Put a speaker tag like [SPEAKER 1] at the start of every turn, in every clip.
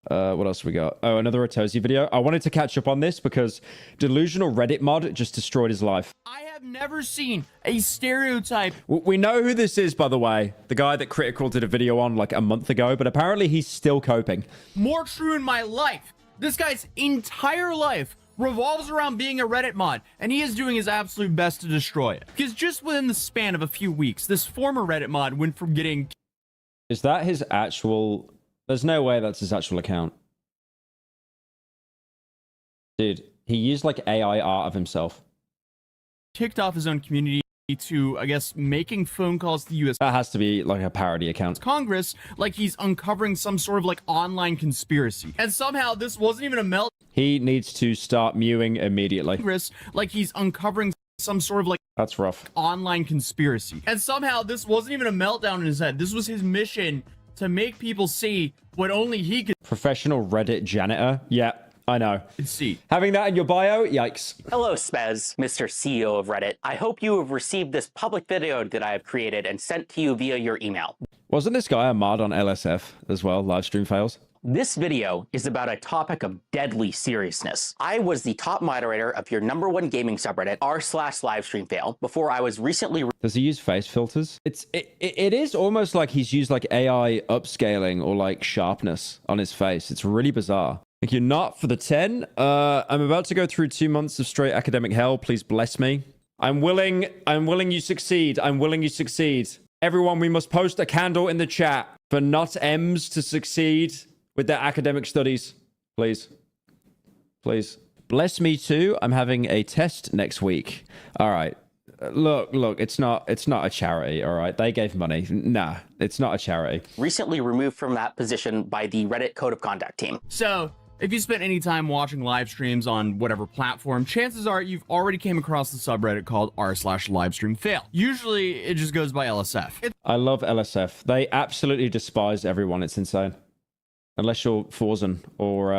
[SPEAKER 1] What else we got? Oh, another Otozi video. I wanted to catch up on this because delusional Reddit mod just destroyed his life.
[SPEAKER 2] I have never seen a stereotype.
[SPEAKER 1] We know who this is, by the way. The guy that Critical did a video on like a month ago, but apparently he's still coping.
[SPEAKER 2] More true in my life. This guy's entire life revolves around being a Reddit mod, and he is doing his absolute best to destroy it. Because just within the span of a few weeks, this former Reddit mod went from getting...
[SPEAKER 1] Is that his actual... There's no way that's his actual account. Dude, he used like AI art of himself.
[SPEAKER 2] Kicked off his own community to, I guess, making phone calls to the U.S.
[SPEAKER 1] That has to be like a parody account.
[SPEAKER 2] Congress, like he's uncovering some sort of like online conspiracy. And somehow this wasn't even a melt.
[SPEAKER 1] He needs to start mewing immediately.
[SPEAKER 2] Congress, like he's uncovering some sort of like...
[SPEAKER 1] That's rough.
[SPEAKER 2] Online conspiracy. And somehow this wasn't even a meltdown in his head. This was his mission to make people see what only he could...
[SPEAKER 1] Professional Reddit janitor. Yeah, I know.
[SPEAKER 2] See.
[SPEAKER 1] Having that in your bio? Yikes.
[SPEAKER 3] Hello, Spez, Mr. CEO of Reddit. I hope you have received this public video that I have created and sent to you via your email.
[SPEAKER 1] Wasn't this guy a mod on LSF as well? Live stream fails?
[SPEAKER 3] This video is about a topic of deadly seriousness. I was the top moderator of your #1 gaming subreddit, r/livestreamfail, before I was recently...
[SPEAKER 1] Does he use face filters? It is almost like he's used like AI upscaling or like sharpness on his face. It's really bizarre. Thank you, not for the 10. I'm about to go through 2 months of straight academic hell. Please bless me. I'm willing you succeed. I'm willing you succeed. Everyone, we must post a candle in the chat for not M's to succeed with their academic studies. Please. Please. Bless me too. I'm having a test next week. All right. Look, it's not a charity, all right? They gave money. Nah, it's not a charity.
[SPEAKER 3] Recently removed from that position by the Reddit Code of Conduct team.
[SPEAKER 2] So, if you spent any time watching live streams on whatever platform, chances are you've already came across the subreddit called r/livestreamfail. Usually, it just goes by LSF.
[SPEAKER 1] I love LSF. They absolutely despise everyone. It's insane. Unless you're Forzen or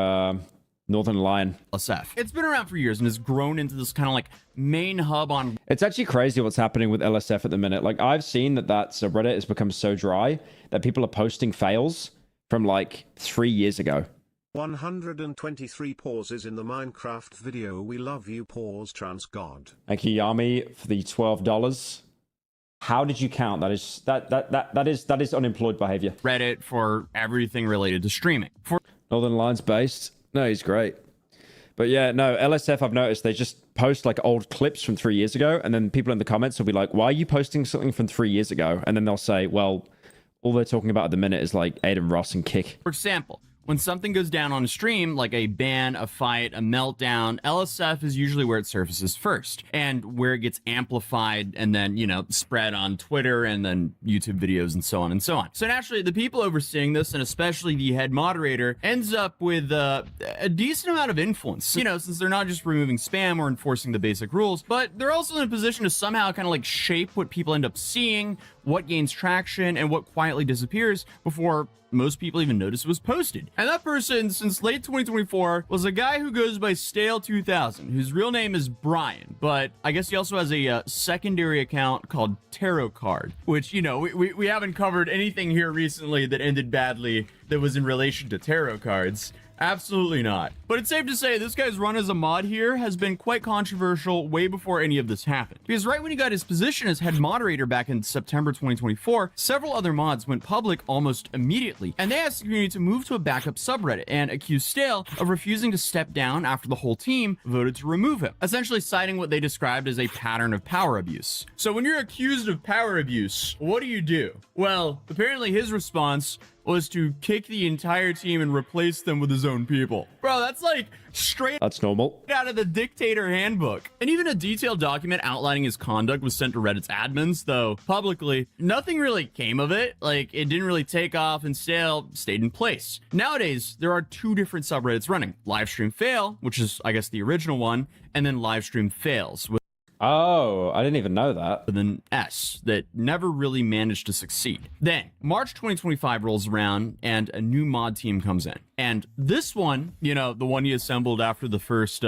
[SPEAKER 1] Northern Lion.
[SPEAKER 2] LSF. It's been around for years and has grown into this kind of like main hub on...
[SPEAKER 1] It's actually crazy what's happening with LSF at the minute. Like, I've seen that subreddit has become so dry that people are posting fails from like 3 years ago.
[SPEAKER 4] 123 pauses in the Minecraft video. We love you, pause trans god.
[SPEAKER 1] Thank you, Yami, for the $12. How did you count? That is unemployed behavior.
[SPEAKER 2] Reddit for everything related to streaming. For
[SPEAKER 1] Northern Lions based. No, he's great. But yeah, no, LSF, I've noticed they just post like old clips from 3 years ago, and then people in the comments will be like, why are you posting something from 3 years ago? And then they'll say, well, all they're talking about at the minute is like Aiden Ross and Kick.
[SPEAKER 2] For example, when something goes down on a stream, like a ban, a fight, a meltdown, LSF is usually where it surfaces first and where it gets amplified and then, you know, spread on Twitter and then YouTube videos and so on and so on. So naturally, the people overseeing this, and especially the head moderator, ends up with a decent amount of influence, you know, since they're not just removing spam or enforcing the basic rules, but they're also in a position to somehow kind of like shape what people end up seeing, what gains traction, and what quietly disappears before most people even notice it was posted. And that person, since late 2024, was a guy who goes by Stale2000, whose real name is Brian, but I guess he also has a secondary account called Tarot Card, which, you know, we haven't covered anything here recently that ended badly that was in relation to tarot cards. Absolutely not. But it's safe to say this guy's run as a mod here has been quite controversial way before any of this happened. Because right when he got his position as head moderator back in September 2024, several other mods went public almost immediately, and they asked the community to move to a backup subreddit and accused Stale of refusing to step down after the whole team voted to remove him, essentially citing what they described as a pattern of power abuse. So when you're accused of power abuse, what do? Well, apparently his response was to kick the entire team and replace them with his own people. Bro, that's like straight...
[SPEAKER 1] That's normal.
[SPEAKER 2] ...out of the dictator handbook. And even a detailed document outlining his conduct was sent to Reddit's admins, though publicly, nothing really came of it. Like, it didn't really take off and Stale stayed in place. Nowadays, there are 2 different subreddits running. Livestream Fail, which is, I guess, the original one, and then Livestream Fails,
[SPEAKER 1] Oh, I didn't even know that.
[SPEAKER 2] with an S that never really managed to succeed. Then March 2025 rolls around and a new mod team comes in. And this one, you know, the one he assembled after the first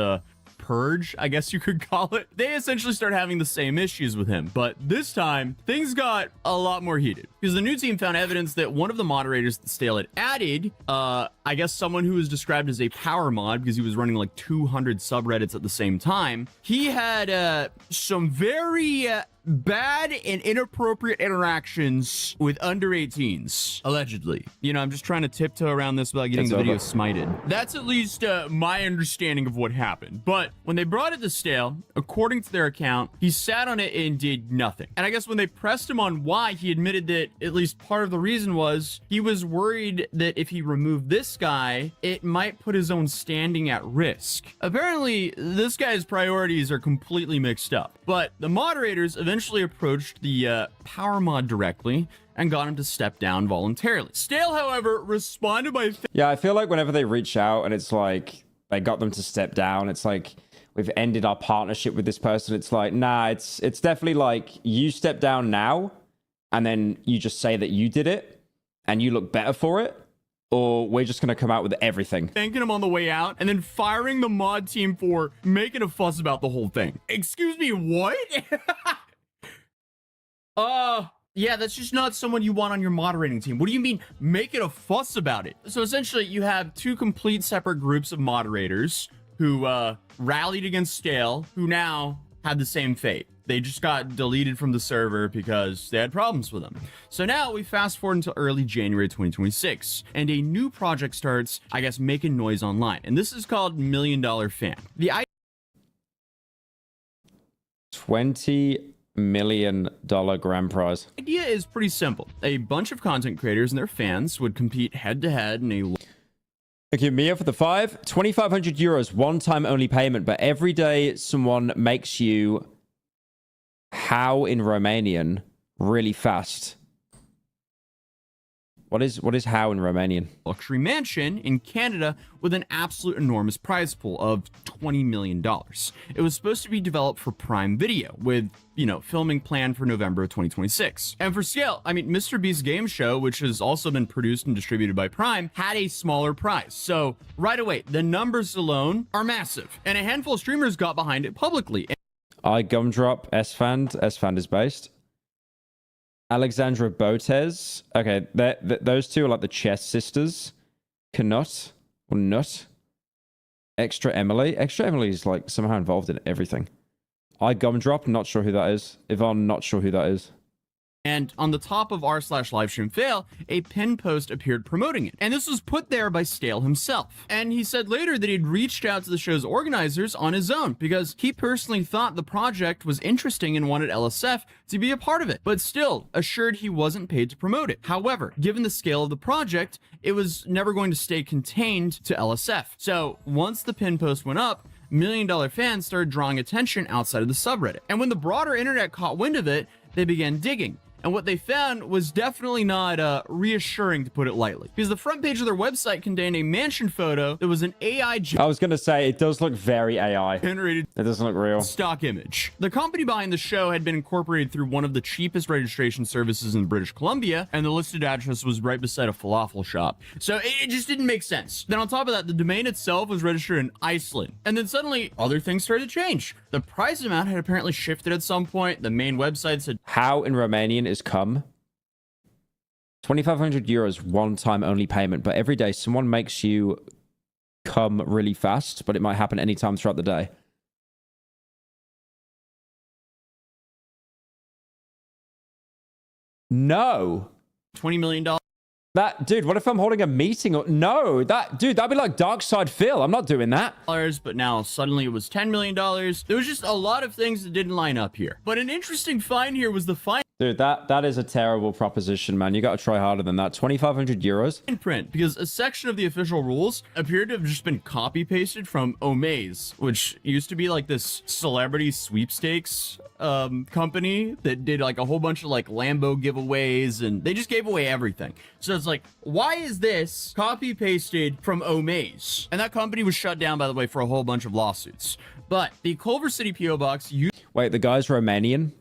[SPEAKER 2] purge, I guess you could call it, they essentially start having the same issues with him. But this time, things got a lot more heated because the new team found evidence that one of the moderators that Stale had added, I guess someone who was described as a power mod because he was running like 200 subreddits at the same time, he had some very bad and inappropriate interactions with under 18s, allegedly. You know, I'm just trying to tiptoe around this without getting the video smited. That's at least my understanding of what happened. But when they brought it to Stale, according to their account, he sat on it and did nothing. And I guess when they pressed him on why, he admitted that at least part of the reason was he was worried that if he removed this guy, it might put his own standing at risk. Apparently, this guy's priorities are completely mixed up. But the moderators eventually approached the power mod directly and got him to step down voluntarily. Stale, however, responded by...
[SPEAKER 1] Yeah, I feel like whenever they reach out and it's like they got them to step down, it's like we've ended our partnership with this person. It's like, nah, it's definitely like you step down now and then you just say that you did it and you look better for it, or we're just going to come out with everything.
[SPEAKER 2] Thanking him on the way out and then firing the mod team for making a fuss about the whole thing. Excuse me, what? Yeah, that's just not someone you want on your moderating team. What do you mean, making a fuss about it? So essentially, you have two complete separate groups of moderators who rallied against Stale, who now had the same fate. They just got deleted from the server because they had problems with them. So now we fast forward until early January 2026, and a new project starts, I guess, making noise online. And this is called $1 Million Fan. The
[SPEAKER 1] $20 million grand prize.
[SPEAKER 2] idea is pretty simple. A bunch of content creators and their fans would compete head-to-head in a...
[SPEAKER 1] Okay, Mia for the 5. 2,500 euros, one-time only payment, but every day someone makes you how in Romanian really fast. What is how in Romanian?
[SPEAKER 2] luxury mansion in Canada with an absolute enormous prize pool of $20 million. It was supposed to be developed for Prime Video with, you know, filming planned for November of 2026. And for scale, I mean, Mr. Beast's game show, which has also been produced and distributed by Prime, had a smaller prize. So right away, the numbers alone are massive. And a handful of streamers got behind it publicly.
[SPEAKER 1] I Gumdrop, S-Fand is based. Alexandra Botes. Okay, those two are like the chess sisters. Knut or Nut. Extra Emily. Extra Emily is like somehow involved in everything. I Gumdrop, not sure who that is. Yvonne, not sure who that is.
[SPEAKER 2] And on the top of r/livestream fail, a pin post appeared promoting it. And this was put there by Stale himself. And he said later that he'd reached out to the show's organizers on his own because he personally thought the project was interesting and wanted LSF to be a part of it, but still assured he wasn't paid to promote it. However, given the scale of the project, it was never going to stay contained to LSF. So once the pin post went up, $1 Million fans started drawing attention outside of the subreddit. And when the broader internet caught wind of it, they began digging. And what they found was definitely not reassuring, to put it lightly, because the front page of their website contained a mansion photo that was an AI
[SPEAKER 1] I was going to say, it does look very AI.
[SPEAKER 2] generated
[SPEAKER 1] It doesn't look real.
[SPEAKER 2] stock image. The company behind the show had been incorporated through one of the cheapest registration services in British Columbia, and the listed address was right beside a falafel shop. So it just didn't make sense. Then on top of that, the domain itself was registered in Iceland. And then suddenly, other things started to change. The price amount had apparently shifted at some point. The main website said
[SPEAKER 1] How in Romanian is come. 2,500 euros, one-time only payment, but every day someone makes you come really fast, but it might happen anytime throughout the day. No.
[SPEAKER 2] $20 million.
[SPEAKER 1] That, dude, what if I'm holding a meeting? Or, no, that'd be like Dark Side Phil. I'm not doing that.
[SPEAKER 2] But now suddenly it was $10 million. There was just a lot of things that didn't line up here. But an interesting find here was the fine
[SPEAKER 1] Dude, that is a terrible proposition, man. You got to try harder than that. 2,500 euros?
[SPEAKER 2] print, because a section of the official rules appeared to have just been copy pasted from Omaze, which used to be like this celebrity sweepstakes company that did like a whole bunch of like Lambo giveaways, and they just gave away everything. So it's like, why is this copy pasted from Omaze? And that company was shut down, by the way, for a whole bunch of lawsuits. But the Culver City PO box
[SPEAKER 1] Wait, the guy's Romanian?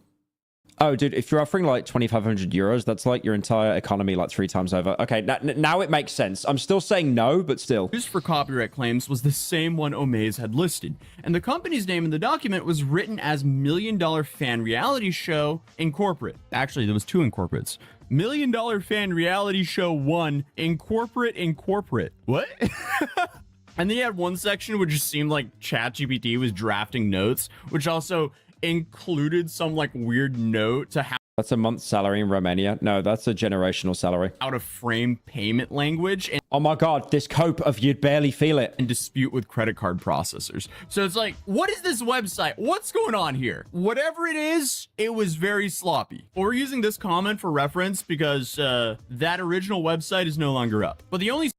[SPEAKER 1] Oh, dude, if you're offering like 2,500 euros, that's like your entire economy like 3 times over. Okay, now it makes sense. I'm still saying no, but still.
[SPEAKER 2] Used for copyright claims was the same one Omaze had listed, and the company's name in the document was written as $1 Million Fan Reality Show Incorporate. Actually, there was 2 incorporates. $1 Million Fan Reality Show 1 Incorporate. What? And then you had one section which just seemed like ChatGPT was drafting notes, which also included some like weird note to how
[SPEAKER 1] That's a month's salary in Romania. No, that's a generational salary.
[SPEAKER 2] to frame payment language and
[SPEAKER 1] Oh my God, this cope of you'd barely feel it.
[SPEAKER 2] dispute with credit card processors. So it's like, what is this website? What's going on here? Whatever it is, it was very sloppy. We're using this comment for reference because that original website is no longer up. But the only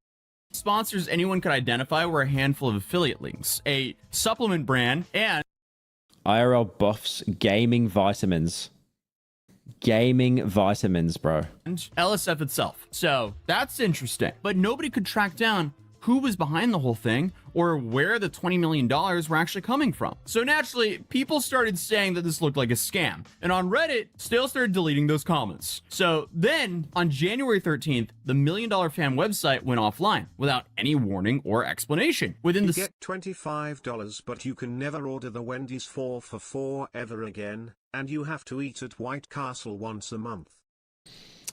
[SPEAKER 2] sponsors anyone could identify were a handful of affiliate links, a supplement brand, and
[SPEAKER 1] IRL buffs, gaming vitamins. Gaming vitamins, bro.
[SPEAKER 2] LSF itself. So that's interesting. But nobody could track down who was behind the whole thing or where the $20 million were actually coming from. So naturally, people started saying that this looked like a scam. And on Reddit, Stale started deleting those comments. So then on January 13th, the $1 Million Fan website went offline without any warning or explanation. Within
[SPEAKER 4] You
[SPEAKER 2] the
[SPEAKER 4] get $25, but you can never order the Wendy's 4 for 4 ever again, and you have to eat at White Castle once a month.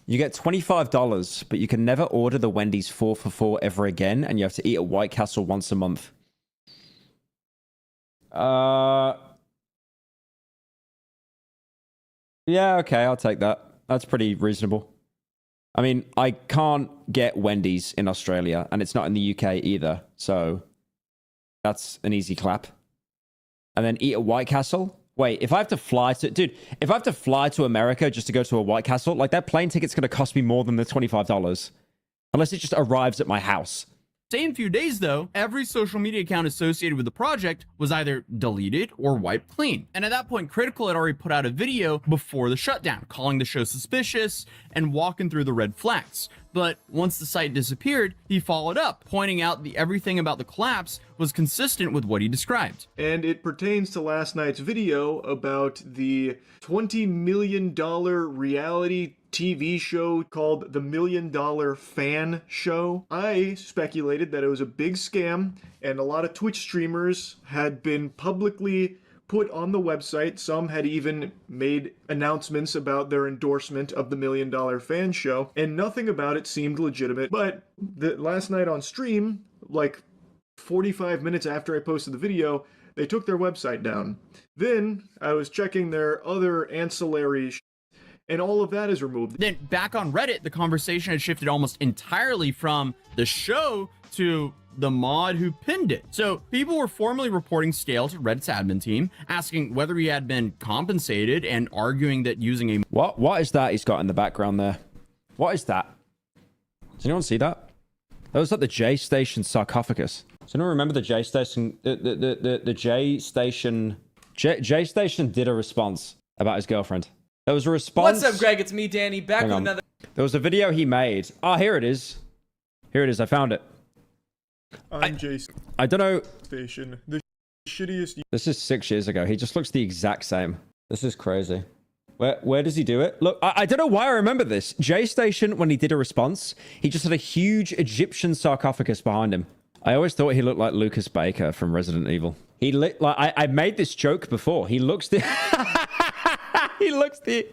[SPEAKER 1] You get $25, but you can never order the Wendy's 4 for 4 ever again, and you have to eat at White Castle once a month. Yeah, okay, I'll take that. That's pretty reasonable. I mean, I can't get Wendy's in Australia, and it's not in the UK either, so that's an easy clap. And then eat at White Castle? Wait, if I have to fly to... Dude, if I have to fly to America just to go to a White Castle, like, that plane ticket's going to cost me more than the $25. Unless it just arrives at my house.
[SPEAKER 2] same few days, though, every social media account associated with the project was either deleted or wiped clean. And at that point, Critical had already put out a video before the shutdown, calling the show suspicious and walking through the red flags. But once the site disappeared, he followed up, pointing out that everything about the collapse was consistent with what he described.
[SPEAKER 5] And it pertains to last night's video about the $20 million reality TV show called The $1 Million Fan Show. I speculated that it was a big scam, and a lot of Twitch streamers had been publicly put on the website. Some had even made announcements about their endorsement of the $1 Million Fan Show, and nothing about it seemed legitimate. But last night on stream, like 45 minutes after I posted the video, they took their website down. Then I was checking their other ancillary and all of that is removed.
[SPEAKER 2] Then back on Reddit, the conversation had shifted almost entirely from the show to the mod who pinned it. So people were formally reporting Stale to Reddit's admin team, asking whether he had been compensated and arguing that using a...
[SPEAKER 1] What is that he's got in the background there? What is that? Does anyone see that? That was like the J Station sarcophagus. Does anyone remember the J Station? The J Station... J Station did a response about his girlfriend. There was a response...
[SPEAKER 6] What's up, Greg? It's me, Danny, back with another...
[SPEAKER 1] There was a video he made. Ah, here it is. Here it is. I found it.
[SPEAKER 5] I'm Jason
[SPEAKER 1] I don't know...
[SPEAKER 5] Station, the shittiest...
[SPEAKER 1] This is 6 years ago. He just looks the exact same. This is crazy. Where does he do it? Look, I don't know why I remember this. J Station, when he did a response, he just had a huge Egyptian sarcophagus behind him. I always thought he looked like Lucas Baker from Resident Evil. He like I made this joke before. He looks the... He looks the...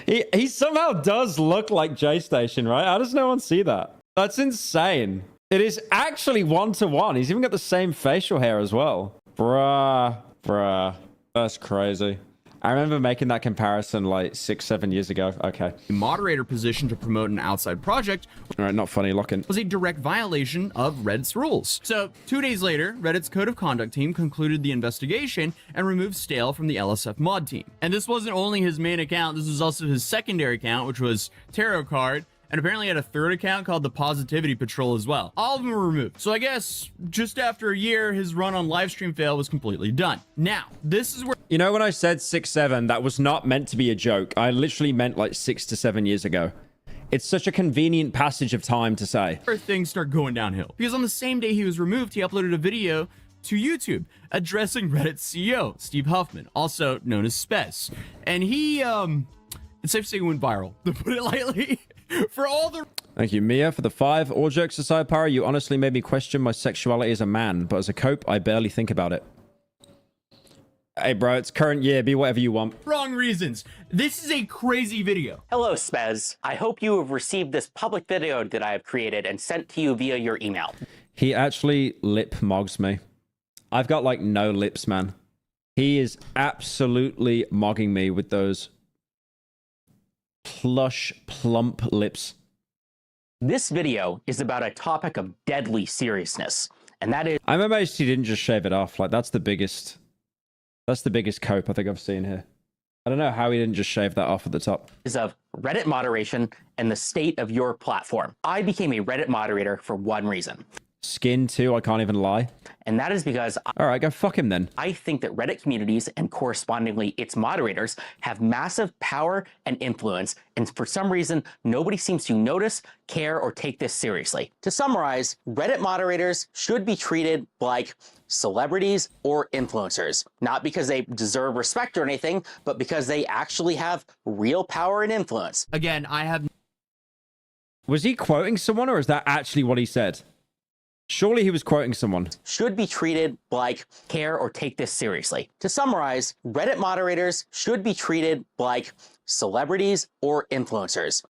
[SPEAKER 1] He somehow does look like J Station, right? How does no one see that? That's insane. It is actually 1-to-1. He's even got the same facial hair as well. Bruh. That's crazy. I remember making that comparison like 6-7 years ago. Okay.
[SPEAKER 2] moderator position to promote an outside project
[SPEAKER 1] All right, not funny. Lock in.
[SPEAKER 2] was a direct violation of Reddit's rules. So 2 days later, Reddit's Code of Conduct team concluded the investigation and removed Stale from the LSF mod team. And this wasn't only his main account, this was also his secondary account, which was Tarot Card, and apparently had a third account called the Positivity Patrol as well. All of them were removed. So I guess just after a year, his run on Livestream Fail was completely done. Now, this is where...
[SPEAKER 1] You know, when I said 6-7, that was not meant to be a joke. I literally meant like 6 to 7 years ago. It's such a convenient passage of time to say.
[SPEAKER 2] things start going downhill. Because on the same day he was removed, he uploaded a video to YouTube addressing Reddit's CEO, Steve Huffman, also known as Spez. And he It's safe to say it went viral, to put it lightly. For all the...
[SPEAKER 1] Thank you, Mia, for the 5. All jokes aside, Pyro, you honestly made me question my sexuality as a man, but as a cope, I barely think about it. Hey, bro, it's current year. Be whatever you want.
[SPEAKER 2] wrong reasons. This is a crazy video.
[SPEAKER 3] Hello, Spez. I hope you have received this public video that I have created and sent to you via your email.
[SPEAKER 1] He actually lip mogs me. I've got, like, no lips, man. He is absolutely mogging me with those plush, plump lips.
[SPEAKER 3] This video is about a topic of deadly seriousness, and that is
[SPEAKER 1] I'm amazed he didn't just shave it off. Like, that's the biggest cope I think I've seen here. I don't know how he didn't just shave that off at the top.
[SPEAKER 3] of Reddit moderation and the state of your platform. I became a Reddit moderator for one reason,
[SPEAKER 1] Skin, too, I can't even lie.
[SPEAKER 3] and that is because
[SPEAKER 1] All right, go fuck him then.
[SPEAKER 3] I think that Reddit communities and correspondingly its moderators have massive power and influence, and for some reason, nobody seems to notice, care, or take this seriously. To summarize, Reddit moderators should be treated like celebrities or influencers, not because they deserve respect or anything, but because they actually have real power and influence.
[SPEAKER 2] Again, I have
[SPEAKER 1] Was he quoting someone, or is that actually what he said? Surely he was quoting someone.
[SPEAKER 3] Should be treated like care or take this seriously. To summarize, Reddit moderators should be treated like celebrities or influencers.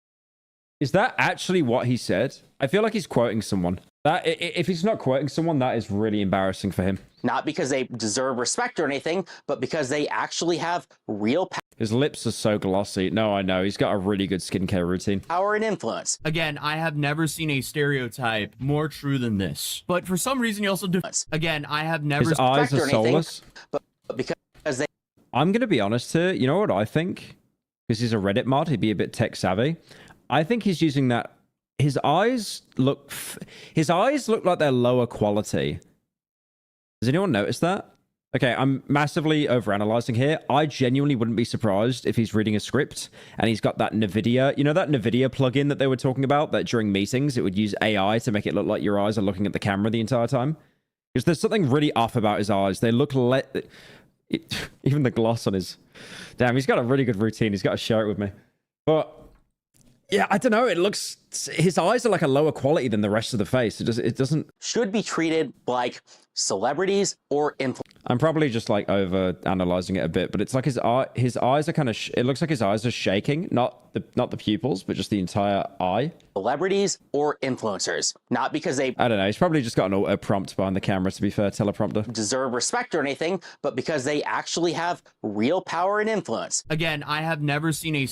[SPEAKER 1] Is that actually what he said? I feel like he's quoting someone. If he's not quoting someone, that is really embarrassing for him.
[SPEAKER 3] Not because they deserve respect or anything, but because they actually have real
[SPEAKER 1] His lips are so glossy. No, I know. He's got a really good skincare routine.
[SPEAKER 3] power and influence.
[SPEAKER 2] Again, I have never seen a stereotype more true than this. But for some reason, you also do. Again, I have never.
[SPEAKER 1] His eyes
[SPEAKER 3] respect
[SPEAKER 1] are
[SPEAKER 3] or anything,
[SPEAKER 1] soulless.
[SPEAKER 3] but because they
[SPEAKER 1] I'm going to be honest here. You know what I think? Because he's a Reddit mod, he'd be a bit tech savvy. I think he's using that. His eyes look like they're lower quality. Does anyone notice that? Okay, I'm massively overanalyzing here. I genuinely wouldn't be surprised if he's reading a script and he's got that NVIDIA, you know that NVIDIA plugin that they were talking about, that during meetings it would use AI to make it look like your eyes are looking at the camera the entire time? Because there's something really off about his eyes. They look even the gloss on his... Damn, he's got a really good routine. He's got to share it with me. But yeah, I don't know. It looks... His eyes are like a lower quality than the rest of the face. It doesn't...
[SPEAKER 3] should be treated like celebrities or influencers.
[SPEAKER 1] I'm probably just like over analyzing it a bit, but it's like his eyes are kind of it looks like his eyes are shaking, not the pupils, but just the entire eye.
[SPEAKER 3] Celebrities or influencers, not because they
[SPEAKER 1] I don't know. He's probably just got an auto prompt behind the camera, to be fair, teleprompter.
[SPEAKER 3] deserve respect or anything, but because they actually have real power and influence.
[SPEAKER 2] Again, I have never seen a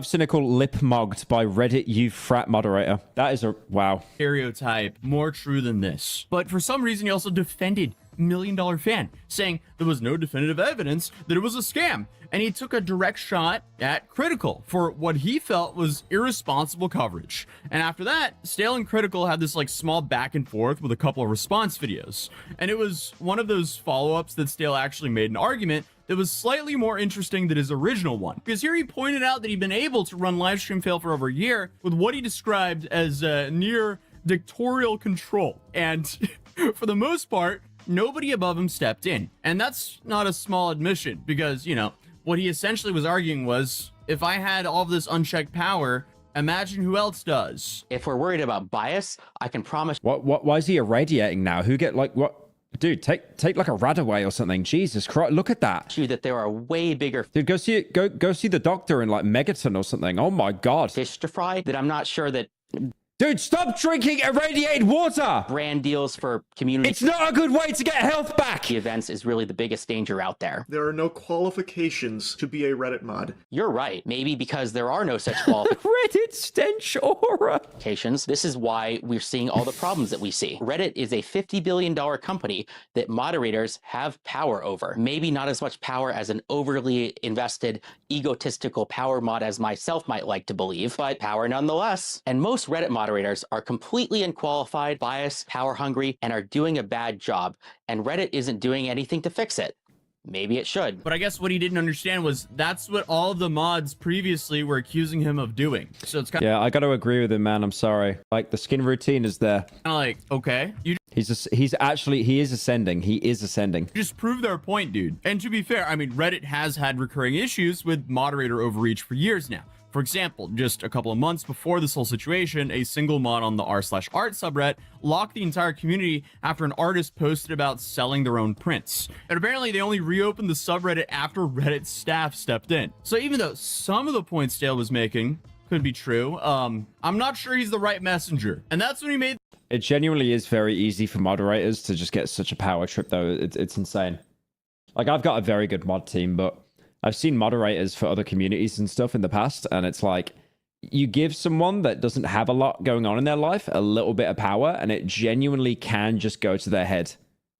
[SPEAKER 1] Cynical lip mogged by Reddit you frat moderator. That is a wow.
[SPEAKER 2] stereotype more true than this. But for some reason, he also defended $1 Million Fan, saying there was no definitive evidence that it was a scam. And he took a direct shot at Critical for what he felt was irresponsible coverage. And after that, Stale and Critical had this like small back and forth with a couple of response videos. And it was one of those follow-ups that Stale actually made an argument that was slightly more interesting than his original one. Because here he pointed out that he'd been able to run Livestream Fail for over a year with what he described as near dictatorial control. And for the most part, nobody above him stepped in. And that's not a small admission because, you know, what he essentially was arguing was, if I had all of this unchecked power, imagine who else does.
[SPEAKER 3] If we're worried about bias, I can promise
[SPEAKER 1] Why is he irradiating now? Who get like what? Dude, take like a rat away or something. Jesus Christ, look at that.
[SPEAKER 3] you that there are way bigger
[SPEAKER 1] Dude, go see the doctor in like Megaton or something. Oh my god.
[SPEAKER 3] fish to fry that I'm not sure that
[SPEAKER 1] Dude, stop drinking irradiated water.
[SPEAKER 3] brand deals for community
[SPEAKER 1] It's not a good way to get health back.
[SPEAKER 3] events is really the biggest danger out there.
[SPEAKER 5] There are no qualifications to be a Reddit mod.
[SPEAKER 3] You're right. Maybe because there are no such
[SPEAKER 1] Reddit stench aura.
[SPEAKER 3] qualifications. This is why we're seeing all the problems that we see. Reddit is a $50 billion company that moderators have power over. Maybe not as much power as an overly invested, egotistical power mod as myself might like to believe, but power nonetheless. And most Reddit moderators are completely unqualified, biased, power hungry, and are doing a bad job. And Reddit isn't doing anything to fix it. Maybe it should.
[SPEAKER 2] But I guess what he didn't understand was that's what all of the mods previously were accusing him of doing. So it's kind
[SPEAKER 1] Yeah, I got to agree with him, man. I'm sorry. Like the skin routine is there.
[SPEAKER 2] of like, okay, you
[SPEAKER 1] He is ascending. He is ascending.
[SPEAKER 2] Just prove their point, dude. And to be fair, I mean, Reddit has had recurring issues with moderator overreach for years now. For example, just a couple of months before this whole situation, a single mod on the r/art subreddit locked the entire community after an artist posted about selling their own prints. And apparently they only reopened the subreddit after Reddit staff stepped in. So even though some of the points Dale was making could be true, I'm not sure he's the right messenger. And that's when he made...
[SPEAKER 1] It genuinely is very easy for moderators to just get such a power trip, though. It's insane. Like, I've got a very good mod team, but I've seen moderators for other communities and stuff in the past, and it's like, you give someone that doesn't have a lot going on in their life a little bit of power, and it genuinely can just go to their head.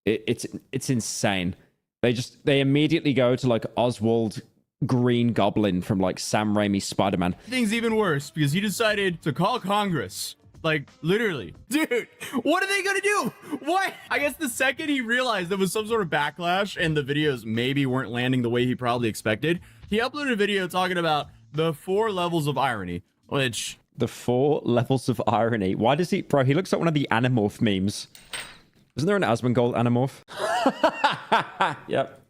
[SPEAKER 1] It's insane. They immediately go to, like, Oswald Green Goblin from, like, Sam Raimi's Spider-Man.
[SPEAKER 2] Things even worse, because he decided to call Congress. Like, literally. Dude, what are they gonna do? What? I guess the second he realized there was some sort of backlash and the videos maybe weren't landing the way he probably expected, he uploaded a video talking about the 4 levels of irony, which...
[SPEAKER 1] The 4 levels of irony. Why does he... Bro, he looks like one of the Animorph memes. Isn't there an Asmongold Animorph? Yep.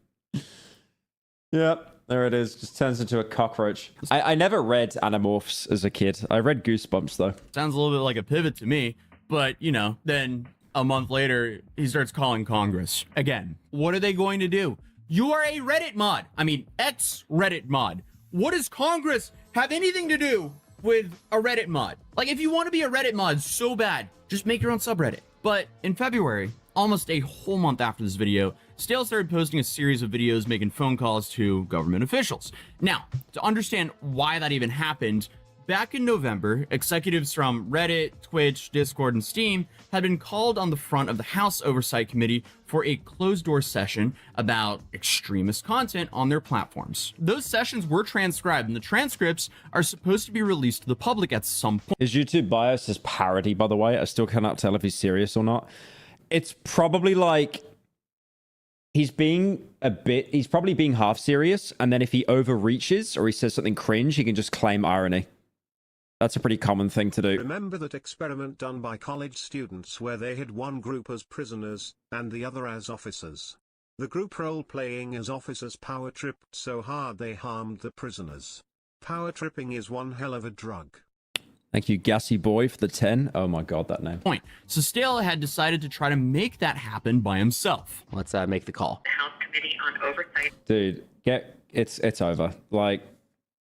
[SPEAKER 1] Yep. There it is. Just turns into a cockroach. I never read Animorphs as a kid. I read Goosebumps, though.
[SPEAKER 2] Sounds a little bit like a pivot to me. But, you know, then a month later, he starts calling Congress. Again, what are they going to do? You are a Reddit mod. I mean, ex-Reddit mod. What does Congress have anything to do with a Reddit mod? Like, if you want to be a Reddit mod so bad, just make your own subreddit. But in February, almost a whole month after this video, Stale started posting a series of videos making phone calls to government officials. Now, to understand why that even happened, back in November, executives from Reddit, Twitch, Discord, and Steam had been called on the front of the House Oversight Committee for a closed-door session about extremist content on their platforms. Those sessions were transcribed, and the transcripts are supposed to be released to the public at some point.
[SPEAKER 1] His YouTube bio says parody, by the way. I still cannot tell if he's serious or not. It's probably like... He's probably being half serious, and then if he overreaches or he says something cringe, he can just claim irony. That's a pretty common thing to do.
[SPEAKER 4] Remember that experiment done by college students where they had one group as prisoners, and the other as officers. The group role-playing as officers power tripped so hard they harmed the prisoners. Power tripping is one hell of a drug.
[SPEAKER 1] Thank you, Gassy Boy, for the 10. Oh my god, that name.
[SPEAKER 2] So Stale had decided to try to make that happen by himself.
[SPEAKER 3] Let's make the call.
[SPEAKER 7] The House Committee on Oversight.
[SPEAKER 1] Dude, it's over. Like,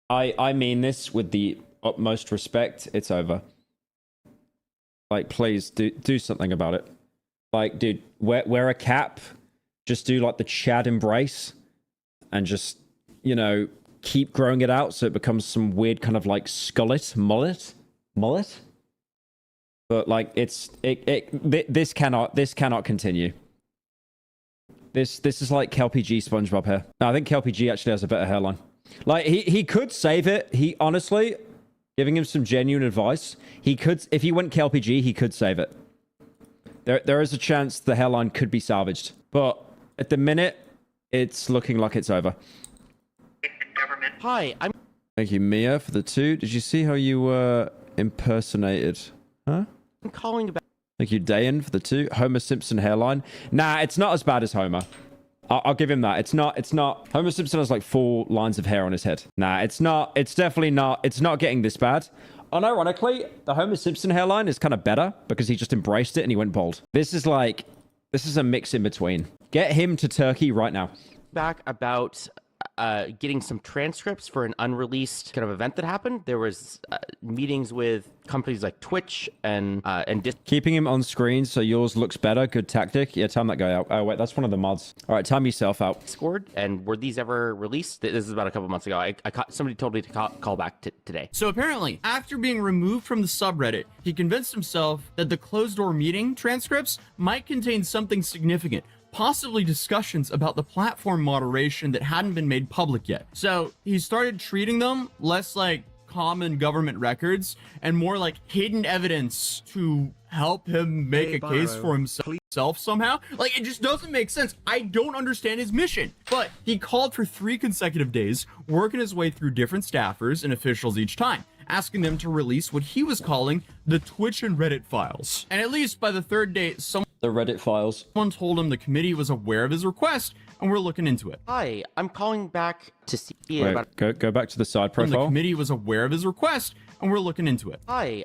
[SPEAKER 1] I mean this with the utmost respect. It's over. Like, please do something about it. Like, dude, wear a cap. Just do like the Chad embrace, and just, you know, keep growing it out so it becomes some weird kind of like mullet. But like this cannot continue. This is like KelpyG SpongeBob hair. No, I think KelpyG actually has a better hairline. Like he could save it. He honestly, giving him some genuine advice, he could, if he went KelpyG, he could save it. There is a chance the hairline could be salvaged, but at the minute, it's looking like it's over.
[SPEAKER 3] Hi,
[SPEAKER 1] Thank you, Mia, for the 2. Did you see how you were impersonated? Huh?
[SPEAKER 3] I'm calling about...
[SPEAKER 1] Thank you, Dayan, for the 2. Homer Simpson hairline. Nah, it's not as bad as Homer. I'll give him that. It's not. Homer Simpson has like 4 lines of hair on his head. Nah, it's not. It's definitely not. It's not getting this bad. Unironically, the Homer Simpson hairline is kind of better because he just embraced it and he went bald. This is a mix in between. Get him to Turkey right now.
[SPEAKER 3] Back about... getting some transcripts for an unreleased kind of event that happened. There was meetings with companies like Twitch and
[SPEAKER 1] keeping him on screen so yours looks better. Good tactic. Yeah, time that guy out. Oh wait, that's one of the mods. All right, time yourself out.
[SPEAKER 3] Discord. And were these ever released? This is about a couple months ago. Somebody told me to call back today.
[SPEAKER 2] So apparently, after being removed from the subreddit, he convinced himself that the closed door meeting transcripts might contain something significant. Possibly discussions about the platform moderation that hadn't been made public yet. So he started treating them less like common government records and more like hidden evidence to help him make a case for himself somehow. Like, it just doesn't make sense. I don't understand his mission. But he called for 3 consecutive days, working his way through different staffers and officials each time, asking them to release what he was calling the Twitch and Reddit files. And at least by the 3rd day,
[SPEAKER 1] The Reddit files.
[SPEAKER 2] Someone told him the committee was aware of his request and we're looking into it.
[SPEAKER 3] Hi, I'm calling back to see
[SPEAKER 1] Wait,
[SPEAKER 3] about.
[SPEAKER 1] go back to the side
[SPEAKER 2] The
[SPEAKER 1] profile.
[SPEAKER 2] committee was aware of his request and we're looking into it.
[SPEAKER 3] Hi,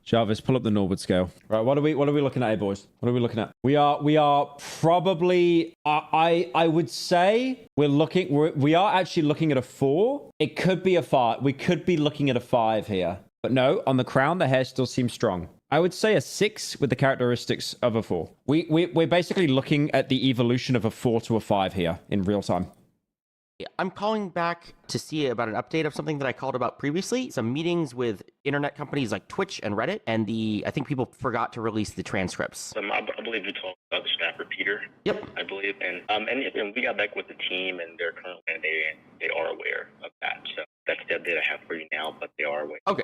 [SPEAKER 1] Jarvis, pull up the Norwood scale. Right, what are we looking at, boys? What are we looking at? We are probably I would say we are actually looking at a 4. It could be a 5. We could be looking at a 5 here. But no, on the crown, the hair still seems strong. I would say a 6 with the characteristics of a 4. We're basically looking at the evolution of a 4 to a 5 here in real time.
[SPEAKER 3] I'm calling back to see about an update of something that I called about previously. Some meetings with internet companies like Twitch and Reddit, and I think people forgot to release the transcripts.
[SPEAKER 8] I believe you talked about the snapper Peter.
[SPEAKER 3] Yep.
[SPEAKER 8] I believe, and we got back with the team, and they're currently they are aware of that. So that's the update I have for you now, but they are aware.
[SPEAKER 3] Okay.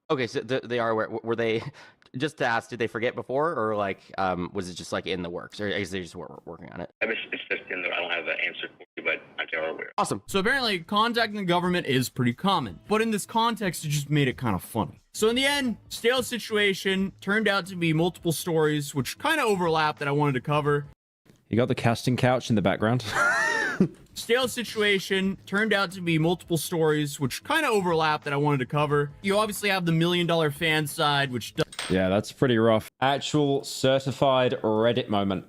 [SPEAKER 3] Okay, so they are aware. Were they, just to ask, did they forget before, or like, was it just like in the works, or is they just were working on it?
[SPEAKER 8] It's just in there. I don't have an answer for you, but they are aware.
[SPEAKER 3] Awesome.
[SPEAKER 2] So apparently contacting the government is pretty common, but in this context, it just made it kind of funny. So in the end, stale situation turned out to be multiple stories, which kind of overlap that I wanted to cover.
[SPEAKER 1] You got the casting couch in the background.
[SPEAKER 2] Stale situation turned out to be multiple stories, which kind of overlap that I wanted to cover. You obviously have the $1 million fan side, which does.
[SPEAKER 1] Yeah, that's pretty rough. Actual certified Reddit moment.